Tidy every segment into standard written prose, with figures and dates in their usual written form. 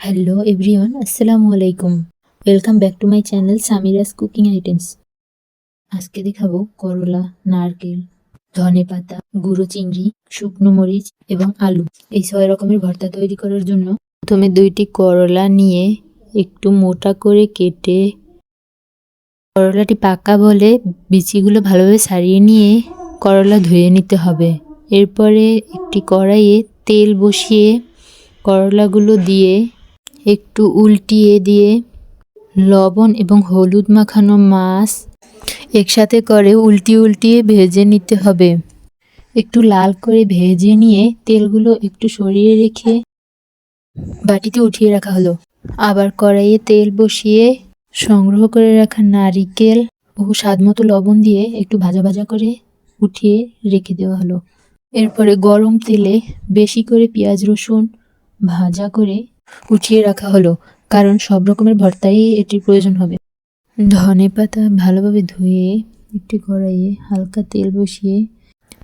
Hello everyone, আসসালামু আলাইকুম। Welcome back to my channel Samira's cooking items. আজকে দেখাবো করলা, নারকেল, ধনেপাতা, গুঁড়ো চিংড়ি, শুকনো মরিচ এবং আলু এই 6 রকমের ভর্তা তৈরি করার জন্য প্রথমে 2টি করলা নিয়ে একটু মোটা করে কেটে করলাটি পাকা বলে বিচিগুলো ভালোভাবে ছাড়িয়ে নিয়ে করলা ধুয়ে নিতে হবে। এরপরে একটি কড়াইয়ে তেল বসিয়ে করলাগুলো দিয়ে একটু উল্টিয়ে দিয়ে লবণ এবং হলুদ মাখানো মাছ একসাথে করে উল্টিয়ে ভেজে নিতে হবে। একটু লাল করে ভেজে নিয়ে তেলগুলো একটু সরিয়ে রেখে বাটিতে উঠিয়ে রাখা হলো। আবার কড়াইয়ে তেল বসিয়ে সংগ্রহ করে রাখা নারিকেল ও স্বাদমতো লবণ দিয়ে একটু ভাজা ভাজা করে উঠিয়ে রেখে দেওয়া হলো। এরপরে গরম তেলে বেশি করে পেঁয়াজ রসুন ভাজা করে উঠিয়ে রাখা হলো, কারণ সব রকমের ভর্তাই এটির প্রয়োজন হবে। ধনেপাতা ভালোভাবে ধুয়ে একটি কড়াইয়ে হালকা তেল বসিয়ে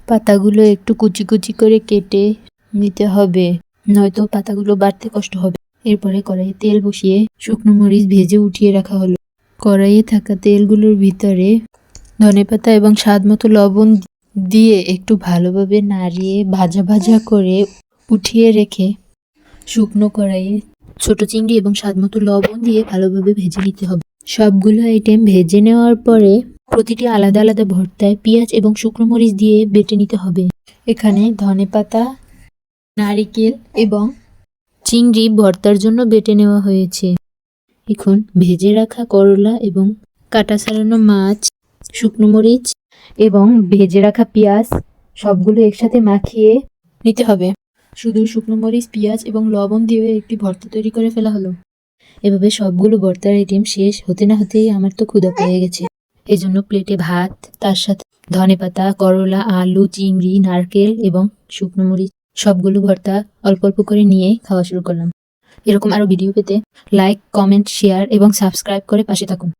পাতাগুলো একটু কুচি কুচি করে কেটে নিতে হবে, নয়তো পাতাগুলো বাড়তে কষ্ট হবে। এরপরে কড়াইয়ে তেল বসিয়ে শুকনো মরিচ ভেজে উঠিয়ে রাখা হলো। কড়াইয়ে থাকা তেলগুলোর ভিতরে ধনেপাতা এবং স্বাদমতো লবণ দিয়ে একটু ভালোভাবে নাড়িয়ে ভাজা ভাজা করে উঠিয়ে রেখে শুকনো কড়াইয়ে ছোট চিংড়ি এবং স্বাদমতো লবণ দিয়ে ভালোভাবে ভেজে নিতে হবে। সবগুলো আইটেম ভেজে নেওয়ার পরে প্রতিটি আলাদা আলাদা ভর্তায় পেঁয়াজ এবং শুকনো মরিচ দিয়ে বেটে নিতে হবে। এখানে ধনেপাতা, নারিকেল এবং চিংড়ি ভর্তার জন্য বেটে নেওয়া হয়েছে। এখন ভেজে রাখা করলা এবং কাটা ছাড়ানো মাছ, শুকনো মরিচ এবং ভেজে রাখা পেঁয়াজ সবগুলো একসাথে মাখিয়ে নিতে হবে। শুধু শুকনো মরিচ, পেঁয়াজ এবং লবণ দিয়ে একটি ভর্তা তৈরি করে ফেলা হলো। এভাবে সবগুলো ভর্তার আইটেম শেষ হতে না হতেই আমার তো ক্ষুধা পেয়ে গেছে। এজন্য প্লেটে ভাত, তার সাথে ধনেপাতা, করলা, আলু, চিংড়ি, নারকেল এবং শুকনো মরিচ সবগুলো ভর্তা অল্প অল্প করে নিয়ে খাওয়া শুরু করলাম। এরকম আরও ভিডিও পেতে লাইক, কমেন্ট, শেয়ার এবং সাবস্ক্রাইব করে পাশে থাকুন।